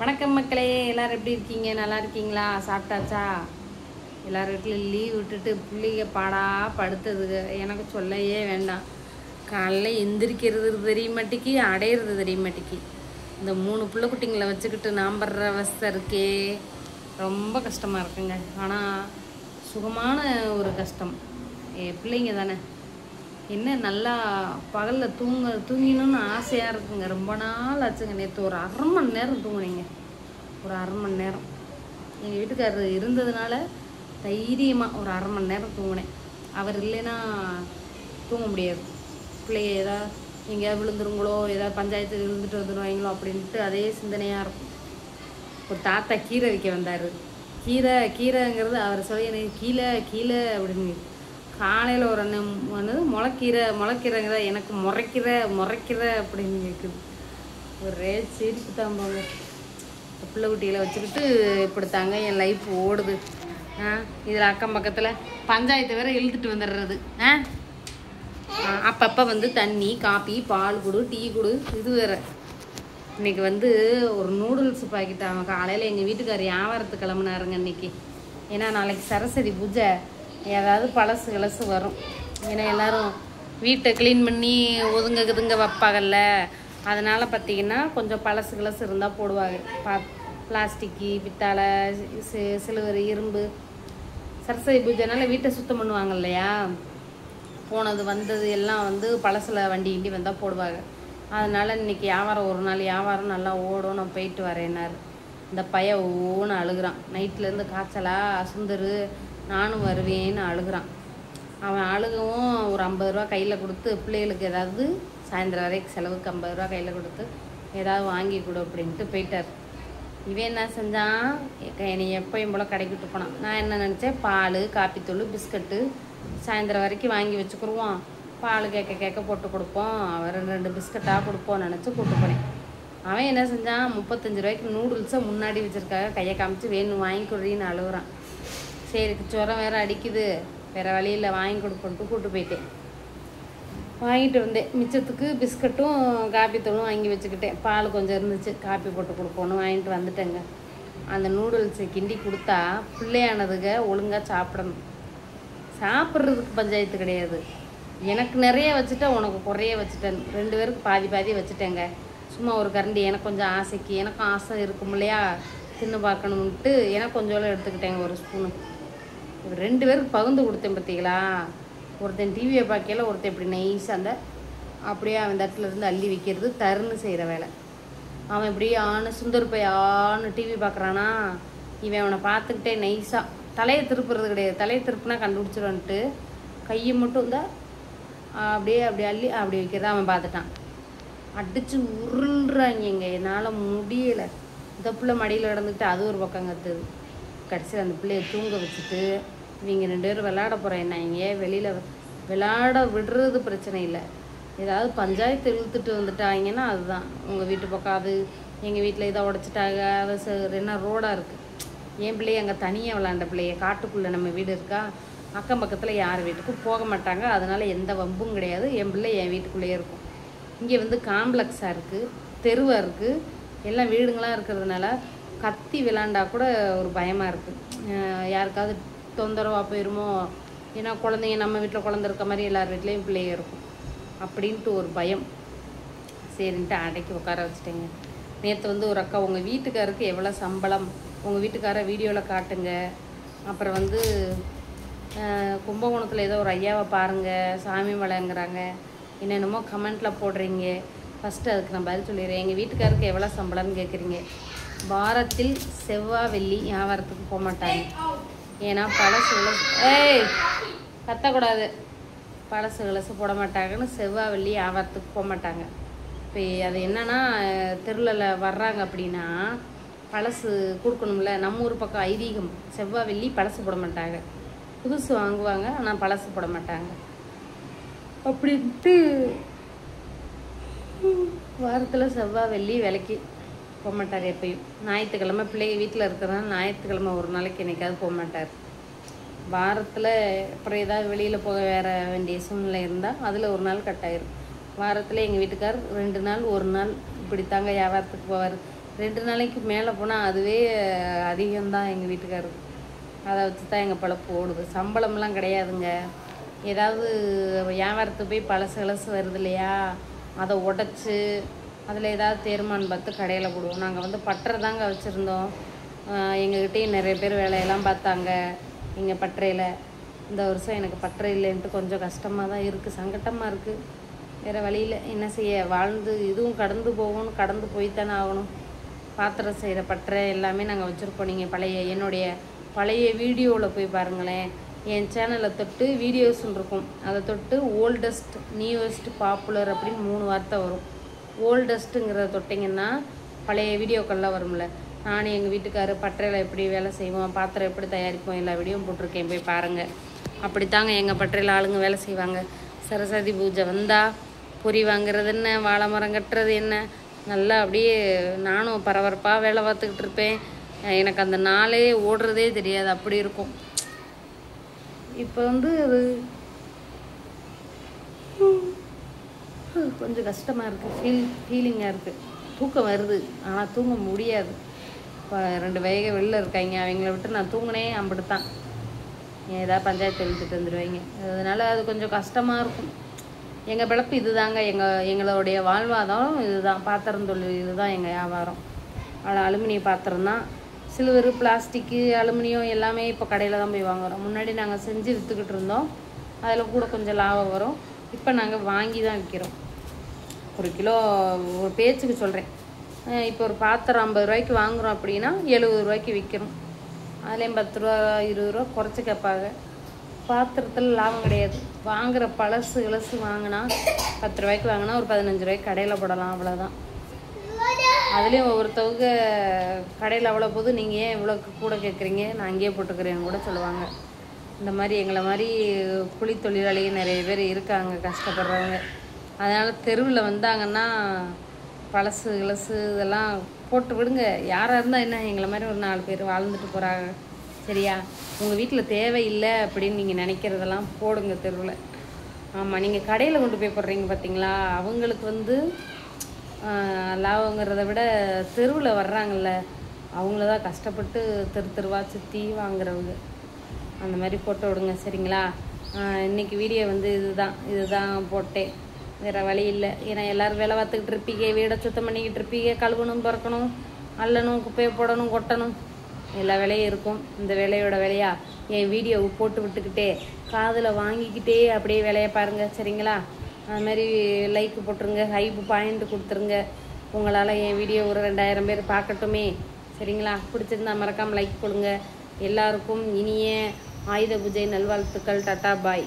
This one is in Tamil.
வணக்கம் மக்களே, எல்லாரும் எப்படி இருக்கீங்க? நல்லா இருக்கீங்களா? சாப்பிட்டாச்சா? எல்லார் வீட்டிலும் லீவ் விட்டுட்டு பிள்ளைங்க பாடா படுத்ததுங்க. எனக்கு சொல்லவே வேண்டாம். காலைல எந்திரிக்கிறது தெரிய மாட்டேக்கி, அடையிறது தெரிய மாட்டேக்கி. இந்த 3 பிள்ளை குட்டிங்களை வச்சுக்கிட்டு நான் படுற அவஸ்தை இருக்கே, ரொம்ப கஷ்டமாக இருக்குங்க. ஆனால் சுகமான ஒரு கஷ்டம். பிள்ளைங்க தானே, என்ன நல்லா பகலில் தூங்கினோன்னு ஆசையாக இருக்குங்க. ரொம்ப நாள் ஆச்சுங்க. நேற்று ஒரு 1/2 மணி நேரம் தூங்குனீங்க. ஒரு 1/2 மணி நேரம் எங்கள் வீட்டுக்காரர் இருந்ததுனால தைரியமாக ஒரு 1/2 மணி நேரம் தூங்கினேன். அவர் இல்லைன்னா தூங்க முடியாது. பிள்ளைய ஏதாவது எங்கேயாவது விழுந்துருங்களோ, ஏதாவது பஞ்சாயத்து விழுந்துட்டு வந்துடுவாங்களோ அப்படின்ட்டு அதே சிந்தனையாக இருக்கும். ஒரு தாத்தா கீரை வைக்க வந்தார். கீரைங்கிறது அவர் சொல்லி எனக்கு கீழே அப்படின்னு. காலையில் ஒரு அண்ணன் வந்து முளைக்கீரைங்கிற எனக்கு முறைக்கிற அப்படின்னு கேட்குது. ஒரே சிரிப்பு தான் போங்க. பிள்ளை குட்டிகளை வச்சுக்கிட்டு இப்படித்தாங்க என் லைஃப் ஓடுது. இதில் அக்கம் பக்கத்தில் பஞ்சாயத்து வேற இழுத்துட்டு வந்துடுறது. அப்பப்போ வந்து தண்ணி, காப்பி, பால் கொடு, டீ கொடு. இது வேற இன்னைக்கு வந்து ஒரு நூடுல்ஸ் பாக்கெட் அவன் காலையில் எங்கள் வீட்டுக்காரர் வியாபாரத்துக்கு கிளம்புனாருங்க இன்னைக்கு. ஏன்னா நாளைக்கு சரஸ்வதி பூஜை, ஏதாவது பழசு வரும். ஏன்னா எல்லோரும் வீட்டை க்ளீன் பண்ணி ஒதுங்க வைப்பாங்கல்ல. அதனால் பார்த்திங்கன்னா கொஞ்சம் பழசு இருந்தால் போடுவாங்க. பிளாஸ்டிக்கு, பித்தாளை, சிலுவர், இரும்பு. சரஸ்வதி பூஜைனால வீட்டை சுத்தம் பண்ணுவாங்க இல்லையா. போனது வந்தது எல்லாம் வந்து பழசில் வண்டி வந்தால் போடுவாங்க. அதனால் இன்றைக்கி ஒரு நாள் வியாபாரம் நல்லா ஓடும். நான் போயிட்டு வரேன்னாரு. இந்த பையன் ஒவ்வொன்று அழுகிறான். நைட்லேருந்து காய்ச்சலா சுந்தரு நானும் வருவேன்னு அழுகிறான். அவன் அழுகவும் ஒரு 50 ரூபா கையில் கொடுத்து பிள்ளைகளுக்கு ஏதாவது சாயந்தரம் வரைக்கும் செலவுக்கு 50 ரூபா கையில் கொடுத்து ஏதாவது வாங்கி கொடு அப்படின்ட்டு போயிட்டார். இவன் என்ன செஞ்சான், என்னை எப்பயும் போல் கடைக்கிட்டு போனான். நான் என்ன நினச்சேன், பால், காப்பித்தூள், பிஸ்கட்டு சாயந்தரம் வரைக்கும் வாங்கி வச்சுக்கிடுவோம். பால் கேட்க போட்டு கொடுப்போம். அவர் 2 பிஸ்கட்டாக கொடுப்போம் நினச்சி கூப்பிட்டு போனேன். அவன் என்ன செஞ்சான், 35 ரூபாய்க்கு நூடுல்ஸை முன்னாடி வச்சுருக்காங்க. கையை காமிச்சு வேணும் வாங்கி கொடுறின்னு அழுகுறான். சரி, ஜுரம் வேறு அடிக்குது, வேறு வழியில் வாங்கி கொடுப்போன்ட்டு கூப்பிட்டு போயிட்டேன். வாங்கிட்டு வந்தேன். மிச்சத்துக்கு பிஸ்கட்டும் காப்பித்தூளும் வாங்கி வச்சுக்கிட்டேன். பால் கொஞ்சம் இருந்துச்சு, காப்பி போட்டு கொடுப்போன்னு வாங்கிட்டு வந்துட்டேங்க. அந்த நூடுல்ஸை கிண்டி கொடுத்தா பிள்ளையானதுங்க ஒழுங்காக சாப்பிடணும். சாப்பிட்றதுக்கு பஞ்சாயத்து கிடையாது. எனக்கு நிறைய வச்சுட்டேன், உனக்கு குறைய வச்சுட்டேன். 2 பேருக்கு பாதி வச்சுட்டேங்க. சும்மா ஒரு கரண்டி எனக்கு கொஞ்சம் ஆசைக்கு, எனக்கும் ஆசை இருக்கும் இல்லையா, தின்னு பார்க்கணுன்ட்டு எனக்கு கொஞ்சம் எடுத்துக்கிட்டேங்க. ஒரு ஸ்பூனு 2 பேருக்கு பகிர்ந்து கொடுத்தேன். பார்த்தீங்களா, ஒருத்தன் டிவியை பார்க்கல, ஒருத்தன் இப்படி நைஸாக அப்படியே அவன் தட்டிலேருந்து அள்ளி வைக்கிறது தருன்னு செய்கிற வேலை. அவன் இப்படி சுந்தர் பை டிவி பார்க்குறானா, இவன் அவனை பார்த்துக்கிட்டே நைஸாக தலையை திருப்புறது கிடையாது. தலையை திருப்புனா கண்டுபிடிச்சிருவான்ட்டு கையை மட்டும் அப்படியே அள்ளி அப்படி வைக்கிறத அவன் பார்த்துட்டான். அடித்து உருள்றாங்க. என்னால் முடியலை. இந்த பிள்ளை மடியில் கிடந்துக்கிட்டு அது ஒரு பக்கம் கத்துது. கடைசியில் அந்த பிள்ளையை தூங்க வச்சுட்டு இவங்க 2 பேரும் விளையாட போகிறேன். என்ன இங்கே வெளியில் விளையாட விடுறது பிரச்சனை இல்லை. ஏதாவது பஞ்சாயத்து இழுத்துட்டு வந்துட்டாங்கன்னா அதுதான். உங்கள் வீட்டு பக்கம் அது, எங்கள் வீட்டில் இதை உடச்சிட்டாங்க, அது என்ன ரோடாக இருக்குது. என் பிள்ளைய அங்கே தனியாக விளாண்ட பிள்ளைய, காட்டுக்குள்ளே நம்ம வீடு இருக்கா, அக்கம் பக்கத்தில் யார் வீட்டுக்கும் போக மாட்டாங்க. அதனால் எந்த வம்பும் கிடையாது. என் பிள்ளை என் வீட்டுக்குள்ளேயே இருக்கும். இங்கே வந்து காம்ப்ளெக்ஸாக இருக்குது, தெருவாக இருக்குது, எல்லாம் வீடுங்களாக இருக்கிறதுனால கத்தி விளாண்டா கூட ஒரு பயமாக இருக்குது. யாருக்காவது தொந்தரவாக போயிருமோ, ஏன்னா குழந்தைங்க நம்ம வீட்டில் குழந்தை இருக்க மாதிரி எல்லார் வீட்லேயும் பிள்ளைங்க இருக்கும் அப்படின்ட்டு ஒரு பயம். சரின்ட்டு அடைக்கி உட்கார வச்சுட்டேங்க. நேற்று வந்து ஒரு அக்கா, உங்கள் வீட்டுக்காருக்கு எவ்வளோ சம்பளம், உங்கள் வீட்டுக்கார வீடியோவில் காட்டுங்க. அப்புறம் வந்து கும்பகோணத்தில் ஏதோ ஒரு ஐயாவை பாருங்கள், சாமி மலைங்கிறாங்க, என்னென்னமோ கமெண்ட்டில் போடுறீங்க. ஃபஸ்ட்டு அதுக்கு நான் பதில் சொல்லிடுறேன். எங்கள் வீட்டுக்காருக்கு எவ்வளோ சம்பளம்னு கேட்குறீங்க. வாரத்தில் செவ்வாய் வெள்ளி வியாபாரத்துக்கு போக மாட்டாங்க. ஏன்னா பழசு கத்தக்கூடாது, பழசு போட மாட்டாங்கன்னு செவ்வாய் வெள்ளி வியாபாரத்துக்கு போக மாட்டாங்க. இப்போ அது என்னன்னா, தெருவில் வர்றாங்க அப்படின்னா பழசு கொடுக்கணும்ல. நம்ம ஊர் பக்கம் ஐதீகம், செவ்வாய் வெள்ளி பழசு போட மாட்டாங்க. புதுசு வாங்குவாங்க, ஆனால் பழசு போட மாட்டாங்க அப்படின்ட்டு வாரத்தில் செவ்வாய் வெள்ளி விலைக்கு போக மாட்டார். எப்பயும் ஞாயிற்றுக்கிழமை பிள்ளைங்க வீட்டில் இருக்கிறதுனால ஞாயிற்றுக்கிழமை ஒரு நாளைக்கு என்னைக்காவது போக மாட்டார். வாரத்தில் அப்புறம் ஏதாவது வெளியில் போக வேற வேண்டிய சூழ்நிலை இருந்தால் அதில் ஒரு நாள் கட்டாயிரும். வாரத்தில் எங்கள் வீட்டுக்கார் 2 நாள் 1 நாள் இப்படித்தாங்க வியாபாரத்துக்கு போவார். 2 நாளைக்கு மேலே போனால் அதுவே அதிகம்தான் எங்கள் வீட்டுக்காரருக்கு. அதை வச்சு தான் எங்கள் பழப்பு ஓடுது. சம்பளம்லாம் கிடையாதுங்க. ஏதாவது வியாபாரத்துக்கு போய் பழசு வருது இல்லையா, அதை உடச்சி அதில் ஏதாவது தேர்மான்னு பார்த்து கடையில் போடுவோம். நாங்கள் வந்து பட்டறை தாங்க வச்சுருந்தோம். எங்ககிட்டயும் நிறைய பேர் வேலையெல்லாம் பார்த்தாங்க எங்கள் பட்டறையில். இந்த வருஷம் எனக்கு பட்டறை இல்லைன்ட்டு கொஞ்சம் கஷ்டமாக தான் இருக்குது, சங்கட்டமாக இருக்குது. வேறு வழியில் என்ன செய்ய, வாழ்ந்து இதுவும் கடந்து போகணும், கடந்து போய்த்தானே ஆகணும். பாத்திரம் செய்கிற பட்டறை எல்லாமே நாங்கள் வச்சுருப்போம். நீங்கள் என்னுடைய பழைய வீடியோவில் போய் பாருங்களேன். என் சேனலை தொட்டு வீடியோஸ்ன்னு இருக்கும், அதை தொட்டு ஓல்டஸ்ட், நியூவஸ்ட், பாப்புலர் அப்படின்னு 3 வார்த்தை வரும். ஓல்டஸ்ட்டுங்கிறத தொட்டிங்கன்னா பழைய வீடியோக்கள்லாம் வரும்ல. நானும் எங்கள் வீட்டுக்காரர் பட்டறையில் எப்படி வேலை செய்வோம், பாத்திரம் எப்படி தயாரிப்போம், எல்லா வீடியோவும் போட்டிருக்கேன், போய் பாருங்கள். அப்படித்தாங்க எங்கள் பட்டறையில் ஆளுங்க வேலை செய்வாங்க. சரஸ்வதி பூஜை வந்தால் பொறி வாங்குறது என்ன, வாழை மரம் கட்டுறது என்ன, நல்லா அப்படியே நானும் பரபரப்பாக வேலை பார்த்துக்கிட்டு இருப்பேன். எனக்கு அந்த நாளே ஓடுறதே தெரியாது, அப்படி இருக்கும். இப்போ வந்து அது கொஞ்சம் கஷ்டமாக இருக்குது, ஃபீலிங்காக இருக்குது. தூக்கம் வருது, ஆனால் தூங்க முடியாது. இப்போ 2 வயக வெளில இருக்காங்க, அவங்கள விட்டு நான் தூங்கினேன் அம்பிட்டுத்தான் ஏதாவது பஞ்சாயத்து எழுத்துட்டு வந்துடுவாங்க. அதனால் அது கொஞ்சம் கஷ்டமாக இருக்கும். எங்கள் பிழப்பு இது தாங்க, எங்களுடைய வாழ்வாதாரம் இது தான். பாத்திரம் தொழில் இது தான் எங்கள் வியாபாரம். அலுமினிய பாத்திரம் தான். சில்வரு, பிளாஸ்டிக்கு, அலுமினியம் எல்லாமே இப்போ கடையில் தான் போய் வாங்குகிறோம். முன்னாடி நாங்கள் செஞ்சு விற்றுக்கிட்டு இருந்தோம், அதில் கூட கொஞ்சம் லாபம் வரும். இப்போ நாங்கள் வாங்கி தான் விற்கிறோம். 1 கிலோ, ஒரு பேச்சுக்கு சொல்கிறேன், இப்போ ஒரு பாத்திரம் 50 ரூபாய்க்கு வாங்குகிறோம் அப்படின்னா 70 ரூபாய்க்கு விற்கிறோம். அதுலேயும் 10 ரூபா 20 ரூபா குறைச்சி கேட்பாங்க. பாத்திரத்தில் லாபம் கிடையாது. வாங்குகிற பழசு வாங்கினா 10 ரூபாய்க்கு வாங்கினா ஒரு 15 ரூபாய்க்கு கடையில் போடலாம், அவ்வளோதான். அதுலேயும் ஒவ்வொருத்தவங்க கடையில் அவ்வளோ போது நீங்கள் ஏன் இவ்வளோ கூட கேட்குறீங்க, நான் அங்கேயே போட்டுக்கிறேன்னு கூட சொல்லுவாங்க. இந்த மாதிரி எங்களை மாதிரி கூலி தொழிலாளிகள் நிறைய பேர் இருக்காங்க, கஷ்டப்படுறவங்க. அதனால் தெருவில் வந்தாங்கன்னா பழசு இதெல்லாம் போட்டு விடுங்க. யாராக இருந்தால் என்ன, எங்களை மாதிரி ஒரு 4 பேர் வாழ்ந்துட்டு போகிறாங்க, சரியா? உங்கள் வீட்டில் தேவையில்லை அப்படின்னு நீங்கள் நினைக்கிறதெல்லாம் போடுங்க தெருவில். ஆமாம், நீங்கள் கடையில் கொண்டு போய் போடுறீங்க பார்த்தீங்களா, அவங்களுக்கு வந்து லாபங்கிறத விட தெருவில் வர்றாங்கல்ல, அவங்கள தான் கஷ்டப்பட்டு தெருவா சுற்றி வாங்குறவங்க. அந்த மாதிரி போட்டு விடுங்க, சரிங்களா? இன்றைக்கி வீடியோ வந்து இதுதான் போட்டேன், வேறு வழி இல்லை. ஏன்னா எல்லோரும் வேலை பார்த்துக்கிட்டு இருப்பீங்க, வீடை சுத்தம் பண்ணிக்கிட்டு இருப்பீங்க, கழுவணும், பிறக்கணும், அள்ளணும், குப்பையை போடணும், கொட்டணும், எல்லா வேலையும் இருக்கும். இந்த வேலையோட வேலையா என் வீடியோவை போட்டு விட்டுக்கிட்டே காதில் வாங்கிக்கிட்டே அப்படியே வேலையை பாருங்கள், சரிங்களா? அதுமாதிரி லைக்கு போட்டுருங்க, ஹைப்பு பாயிண்ட் கொடுத்துருங்க. உங்களால் என் வீடியோ ஒரு 2000 பேர் பார்க்கட்டுமே, சரிங்களா? பிடிச்சிருந்தா மறக்காமல் லைக் கொடுங்க. எல்லாருக்கும் இனிய ஆயுத பூஜை நல்வாழ்த்துக்கள். டாட்டா பாய்.